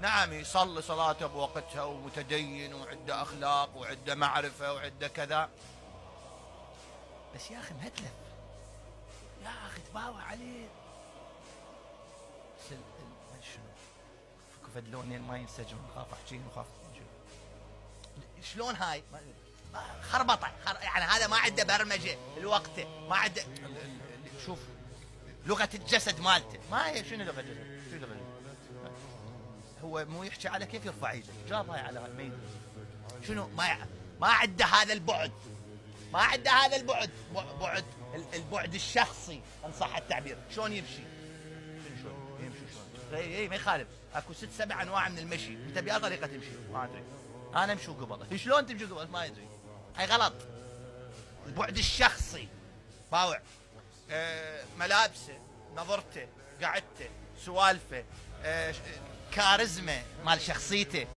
نعم يصلي صلاته بوقتها ومتدين وعنده أخلاق وعنده معرفة وعنده كذا، بس يا أخي مهتلف، يا أخي تباوع عليه. بس شنو فد لونين ما ينسجم، خاف أحكي وخاف شلون هاي خربطة يعني هذا ما عنده برمجة الوقت، ما عنده شوف لغة الجسد مالته، ما هي شنو لغة الجسد؟ شنو لغة الجسد؟ هو مو يحكي على كيف يرفع ايده، جاب هاي على الميدان، شنو ما عنده هذا البعد، ما عنده هذا البعد، بعد البعد الشخصي ان صح التعبير. شلون يمشي؟ شلون يمشي؟ شلون؟ اي ما يخالف، اكو 6-7 انواع من المشي، انت بأي طريقة تمشي؟ ما ادري، انا امشي قبل، شلون تمشي قبل؟ ما ادري، هاي غلط. البعد الشخصي باوع، ملابسه، نظرته، قعدته، سوالفه، كاريزما مال شخصيته.